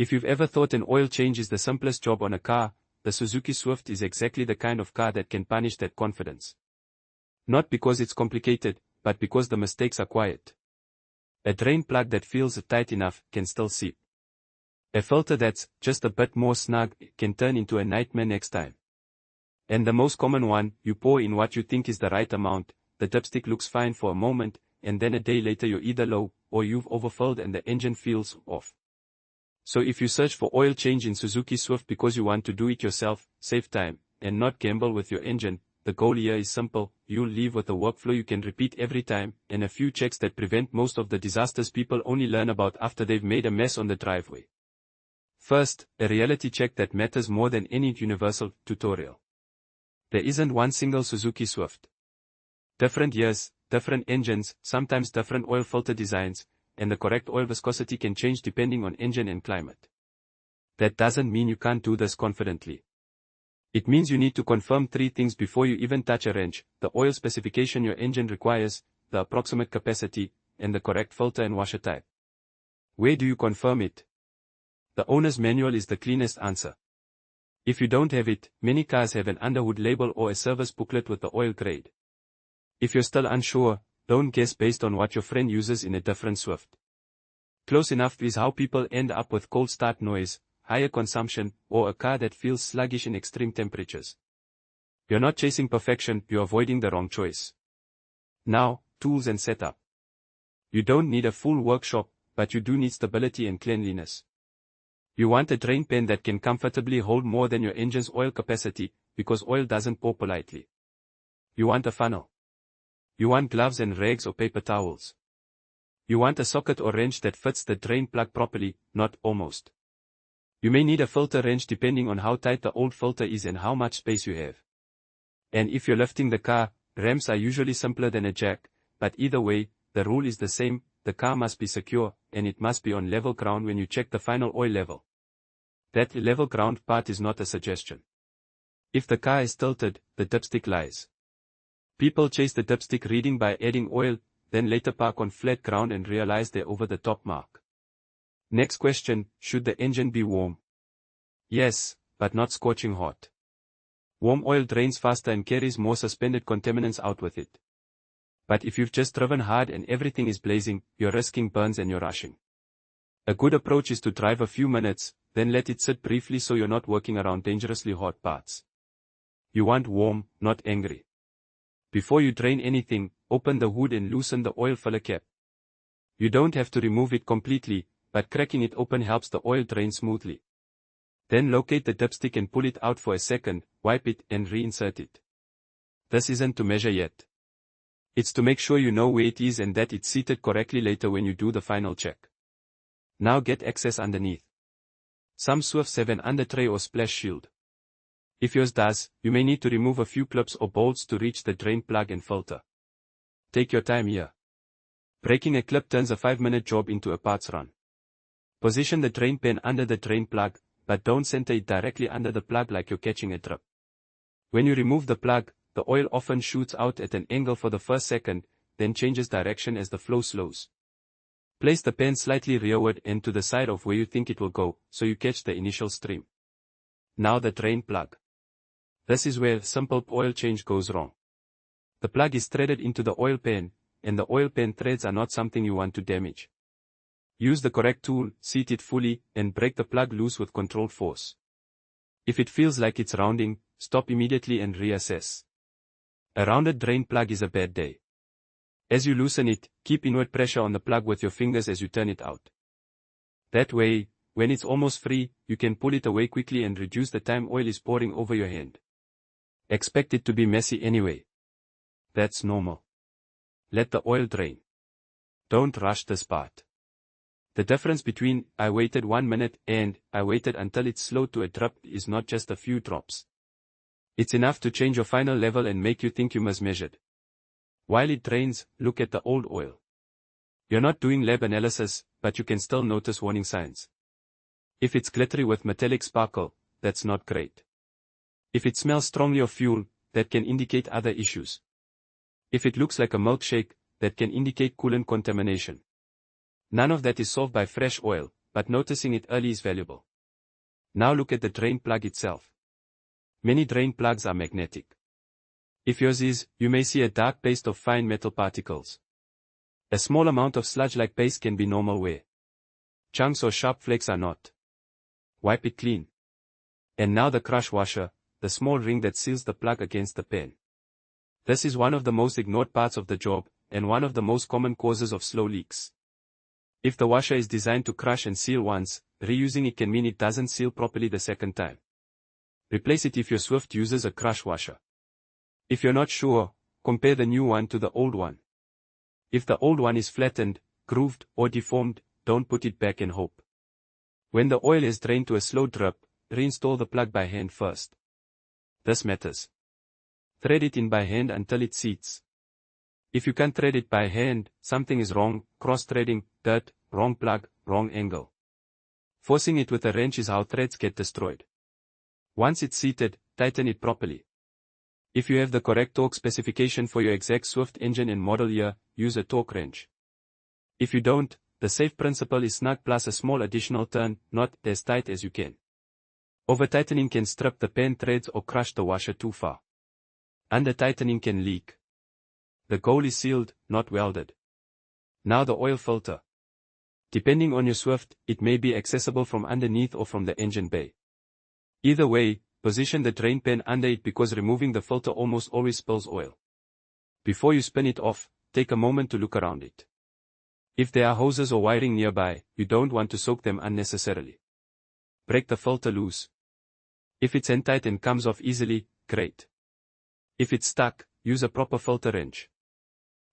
If you've ever thought an oil change is the simplest job on a car, the Suzuki Swift is exactly the kind of car that can punish that confidence. Not because it's complicated, but because the mistakes are quiet. A drain plug that feels tight enough can still seep. A filter that's just a bit more snug can turn into a nightmare next time. And the most common one, you pour in what you think is the right amount, the dipstick looks fine for a moment, and then a day later you're either low, or you've overfilled and the engine feels off. So if you search for oil change in Suzuki Swift because you want to do it yourself, save time, and not gamble with your engine, the goal here is simple: you'll leave with a workflow you can repeat every time, and a few checks that prevent most of the disasters people only learn about after they've made a mess on the driveway. First, a reality check that matters more than any universal tutorial. There isn't one single Suzuki Swift. Different years, different engines, sometimes different oil filter designs, and the correct oil viscosity can change depending on engine and climate. That doesn't mean you can't do this confidently. It means you need to confirm 3 things before you even touch a wrench: the oil specification your engine requires, the approximate capacity, and the correct filter and washer type. Where do you confirm it? The owner's manual is the cleanest answer. If you don't have it, many cars have an underhood label or a service booklet with the oil grade. If you're still unsure, don't guess based on what your friend uses in a different Swift. Close enough is how people end up with cold start noise, higher consumption, or a car that feels sluggish in extreme temperatures. You're not chasing perfection, you're avoiding the wrong choice. Now, tools and setup. You don't need a full workshop, but you do need stability and cleanliness. You want a drain pen that can comfortably hold more than your engine's oil capacity, because oil doesn't pour politely. You want a funnel. You want gloves and rags or paper towels. You want a socket or wrench that fits the drain plug properly, not almost. You may need a filter wrench depending on how tight the old filter is and how much space you have. And if you're lifting the car, ramps are usually simpler than a jack, but either way, the rule is the same: the car must be secure, and it must be on level ground when you check the final oil level. That level ground part is not a suggestion. If the car is tilted, the dipstick lies. People chase the dipstick reading by adding oil, then later park on flat ground and realize they're over the top mark. Next question: should the engine be warm? Yes, but not scorching hot. Warm oil drains faster and carries more suspended contaminants out with it. But if you've just driven hard and everything is blazing, you're risking burns and you're rushing. A good approach is to drive a few minutes, then let it sit briefly so you're not working around dangerously hot parts. You want warm, not angry. Before you drain anything, open the hood and loosen the oil filler cap. You don't have to remove it completely, but cracking it open helps the oil drain smoothly. Then locate the dipstick and pull it out for a second, wipe it and reinsert it. This isn't to measure yet. It's to make sure you know where it is and that it's seated correctly later when you do the final check. Now get access underneath. Some Swifts have an under tray or splash shield. If yours does, you may need to remove a few clips or bolts to reach the drain plug and filter. Take your time here. Breaking a clip turns a 5-minute job into a parts run. Position the drain pen under the drain plug, but don't center it directly under the plug like you're catching a drip. When you remove the plug, the oil often shoots out at an angle for the first second, then changes direction as the flow slows. Place the pen slightly rearward and to the side of where you think it will go, so you catch the initial stream. Now the drain plug. This is where simple oil change goes wrong. The plug is threaded into the oil pan, and the oil pan threads are not something you want to damage. Use the correct tool, seat it fully, and break the plug loose with controlled force. If it feels like it's rounding, stop immediately and reassess. A rounded drain plug is a bad day. As you loosen it, keep inward pressure on the plug with your fingers as you turn it out. That way, when it's almost free, you can pull it away quickly and reduce the time oil is pouring over your hand. Expect it to be messy anyway. That's normal. Let the oil drain. Don't rush this part. The difference between "I waited 1 minute" and "I waited until it slowed to a drip" is not just a few drops. It's enough to change your final level and make you think you mismeasured. While it drains, look at the old oil. You're not doing lab analysis, but you can still notice warning signs. If it's glittery with metallic sparkle, that's not great. If it smells strongly of fuel, that can indicate other issues. If it looks like a milkshake, that can indicate coolant contamination. None of that is solved by fresh oil, but noticing it early is valuable. Now look at the drain plug itself. Many drain plugs are magnetic. If yours is, you may see a dark paste of fine metal particles. A small amount of sludge-like paste can be normal wear. Chunks or sharp flakes are not. Wipe it clean. And now the crush washer, the small ring that seals the plug against the pen. This is one of the most ignored parts of the job, and one of the most common causes of slow leaks. If the washer is designed to crush and seal once, reusing it can mean it doesn't seal properly the second time. Replace it if your Swift uses a crush washer. If you're not sure, compare the new one to the old one. If the old one is flattened, grooved, or deformed, don't put it back and hope. When the oil is drained to a slow drip, reinstall the plug by hand first. This matters. Thread it in by hand until it seats. If you can't thread it by hand, something is wrong: cross-threading, dirt, wrong plug, wrong angle. Forcing it with a wrench is how threads get destroyed. Once it's seated, tighten it properly. If you have the correct torque specification for your exact Swift engine and model year, use a torque wrench. If you don't, the safe principle is snug plus a small additional turn, not as tight as you can. Over-tightening can strip the pen threads or crush the washer too far. Under-tightening can leak. The goal is sealed, not welded. Now the oil filter. Depending on your Swift, it may be accessible from underneath or from the engine bay. Either way, position the drain pen under it because removing the filter almost always spills oil. Before you spin it off, take a moment to look around it. If there are hoses or wiring nearby, you don't want to soak them unnecessarily. Break the filter loose. If it's end tight and comes off easily, great. If it's stuck, use a proper filter wrench.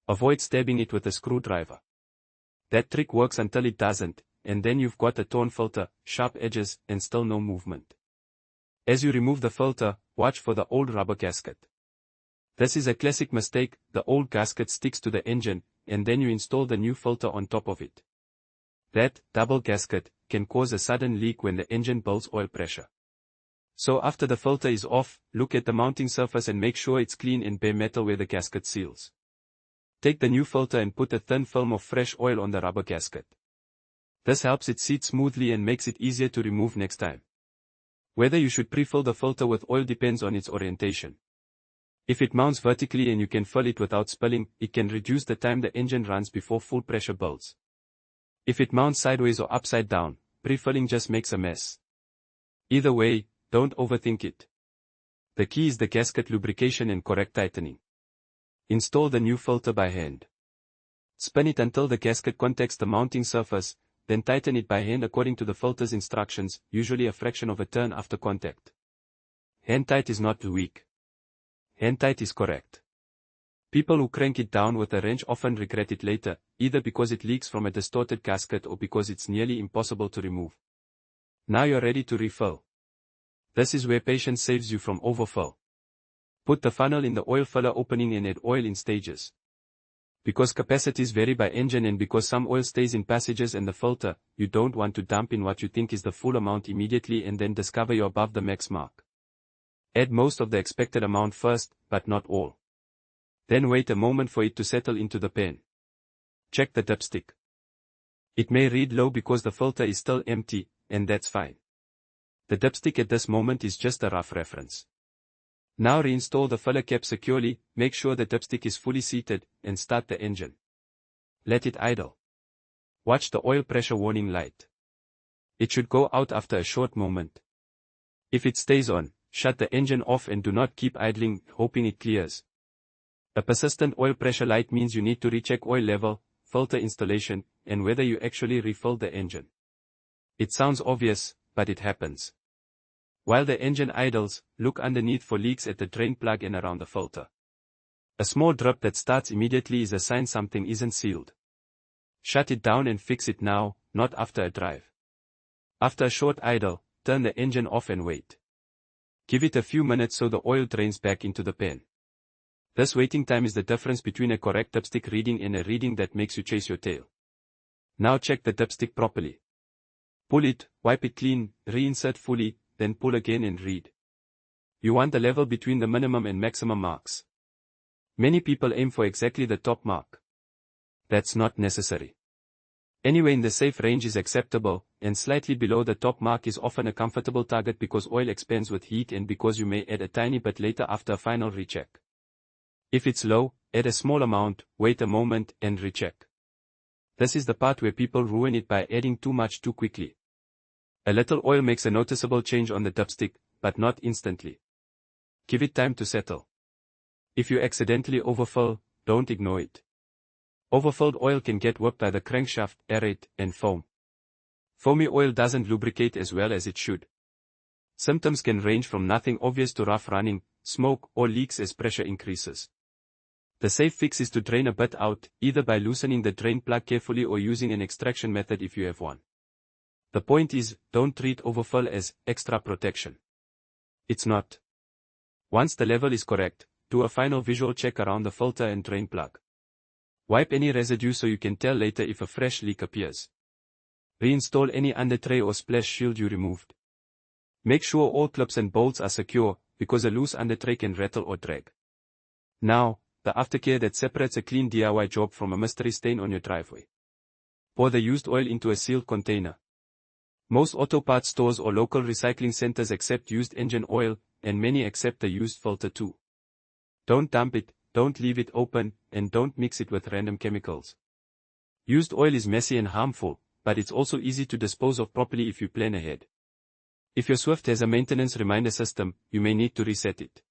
Avoid stabbing it with a screwdriver. That trick works until it doesn't, and then you've got a torn filter, sharp edges, and still no movement. As you remove the filter, watch for the old rubber gasket. This is a classic mistake: the old gasket sticks to the engine, and then you install the new filter on top of it. That double gasket can cause a sudden leak when the engine builds oil pressure. So after the filter is off, look at the mounting surface and make sure it's clean and bare metal where the gasket seals. Take the new filter and put a thin film of fresh oil on the rubber gasket. This helps it seat smoothly and makes it easier to remove next time. Whether you should pre-fill the filter with oil depends on its orientation. If it mounts vertically and you can fill it without spilling, it can reduce the time the engine runs before full pressure builds. If it mounts sideways or upside down, pre-filling just makes a mess. Either way, don't overthink it. The key is the gasket lubrication and correct tightening. Install the new filter by hand. Spin it until the gasket contacts the mounting surface, then tighten it by hand according to the filter's instructions, usually a fraction of a turn after contact. Hand tight is not weak. Hand tight is correct. People who crank it down with a wrench often regret it later, either because it leaks from a distorted gasket or because it's nearly impossible to remove. Now you're ready to refill. This is where patience saves you from overfill. Put the funnel in the oil filler opening and add oil in stages. Because capacities vary by engine and because some oil stays in passages and the filter, you don't want to dump in what you think is the full amount immediately and then discover you're above the max mark. Add most of the expected amount first, but not all. Then wait a moment for it to settle into the pen. Check the dipstick. It may read low because the filter is still empty, and that's fine. The dipstick at this moment is just a rough reference. Now reinstall the filler cap securely, make sure the dipstick is fully seated, and start the engine. Let it idle. Watch the oil pressure warning light. It should go out after a short moment. If it stays on, shut the engine off and do not keep idling, hoping it clears. A persistent oil pressure light means you need to recheck oil level, filter installation, and whether you actually refilled the engine. It sounds obvious, but it happens. While the engine idles, look underneath for leaks at the drain plug and around the filter. A small drip that starts immediately is a sign something isn't sealed. Shut it down and fix it now, not after a drive. After a short idle, turn the engine off and wait. Give it a few minutes so the oil drains back into the pen. This waiting time is the difference between a correct dipstick reading and a reading that makes you chase your tail. Now check the dipstick properly. Pull it, wipe it clean, reinsert fully, then pull again and read. You want the level between the minimum and maximum marks. Many people aim for exactly the top mark. That's not necessary. Anywhere in the safe range is acceptable, and slightly below the top mark is often a comfortable target because oil expands with heat and because you may add a tiny bit later after a final recheck. If it's low, add a small amount, wait a moment, and recheck. This is the part where people ruin it by adding too much too quickly. A little oil makes a noticeable change on the dipstick, but not instantly. Give it time to settle. If you accidentally overfill, don't ignore it. Overfilled oil can get whipped by the crankshaft, aerate, and foam. Foamy oil doesn't lubricate as well as it should. Symptoms can range from nothing obvious to rough running, smoke, or leaks as pressure increases. The safe fix is to drain a bit out, either by loosening the drain plug carefully or using an extraction method if you have one. The point is, don't treat overfill as extra protection. It's not. Once the level is correct, do a final visual check around the filter and drain plug. Wipe any residue so you can tell later if a fresh leak appears. Reinstall any undertray or splash shield you removed. Make sure all clips and bolts are secure, because a loose undertray can rattle or drag. Now, the aftercare that separates a clean DIY job from a mystery stain on your driveway. Pour the used oil into a sealed container. Most auto parts stores or local recycling centers accept used engine oil, and many accept the used filter too. Don't dump it, don't leave it open, and don't mix it with random chemicals. Used oil is messy and harmful, but it's also easy to dispose of properly if you plan ahead. If your Swift has a maintenance reminder system, you may need to reset it.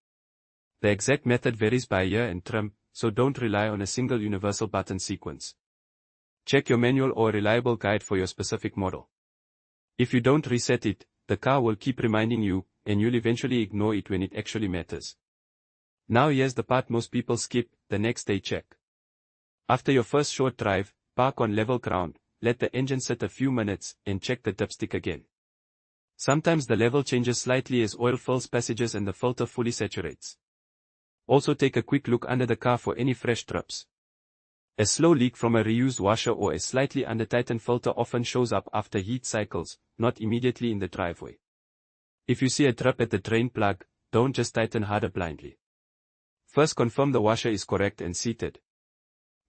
The exact method varies by year and trim, so don't rely on a single universal button sequence. Check your manual or a reliable guide for your specific model. If you don't reset it, the car will keep reminding you, and you'll eventually ignore it when it actually matters. Now here's the part most people skip, the next day check. After your first short drive, park on level ground, let the engine sit a few minutes, and check the dipstick again. Sometimes the level changes slightly as oil fills passages and the filter fully saturates. Also take a quick look under the car for any fresh drips. A slow leak from a reused washer or a slightly under-tightened filter often shows up after heat cycles, not immediately in the driveway. If you see a drip at the drain plug, don't just tighten harder blindly. First confirm the washer is correct and seated.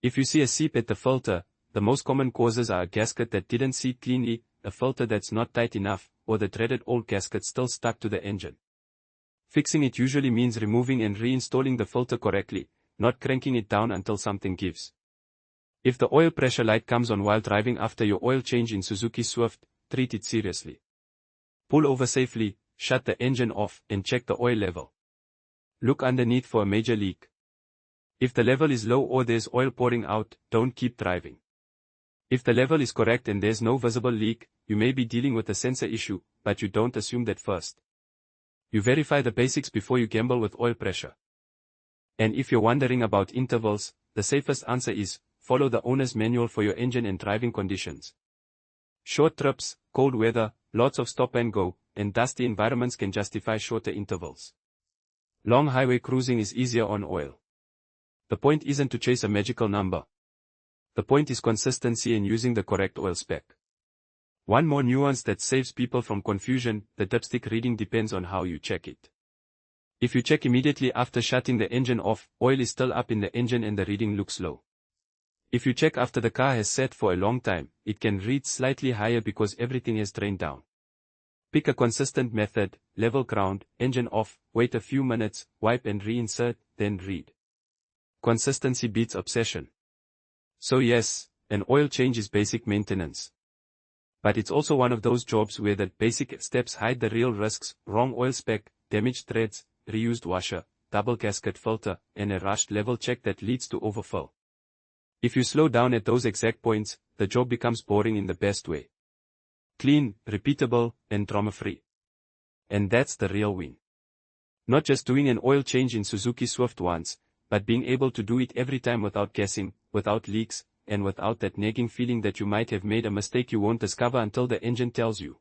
If you see a seep at the filter, the most common causes are a gasket that didn't seat cleanly, a filter that's not tight enough, or the dreaded old gasket still stuck to the engine. Fixing it usually means removing and reinstalling the filter correctly, not cranking it down until something gives. If the oil pressure light comes on while driving after your oil change in Suzuki Swift, treat it seriously. Pull over safely, shut the engine off, and check the oil level. Look underneath for a major leak. If the level is low or there's oil pouring out, don't keep driving. If the level is correct and there's no visible leak, you may be dealing with a sensor issue, but you don't assume that first. You verify the basics before you gamble with oil pressure. And if you're wondering about intervals, the safest answer is, follow the owner's manual for your engine and driving conditions. Short trips, cold weather, lots of stop and go, and dusty environments can justify shorter intervals. Long highway cruising is easier on oil. The point isn't to chase a magical number. The point is consistency and using the correct oil spec. One more nuance that saves people from confusion, the dipstick reading depends on how you check it. If you check immediately after shutting the engine off, oil is still up in the engine and the reading looks low. If you check after the car has sat for a long time, it can read slightly higher because everything has drained down. Pick a consistent method, level ground, engine off, wait a few minutes, wipe and reinsert, then read. Consistency beats obsession. So yes, an oil change is basic maintenance. But it's also one of those jobs where the basic steps hide the real risks: wrong oil spec, damaged threads, reused washer, double gasket filter, and a rushed level check that leads to overfill. If you slow down at those exact points, the job becomes boring in the best way. Clean, repeatable, and drama-free. And that's the real win. Not just doing an oil change in Suzuki Swift once, but being able to do it every time without guessing, without leaks, and without that nagging feeling that you might have made a mistake you won't discover until the engine tells you.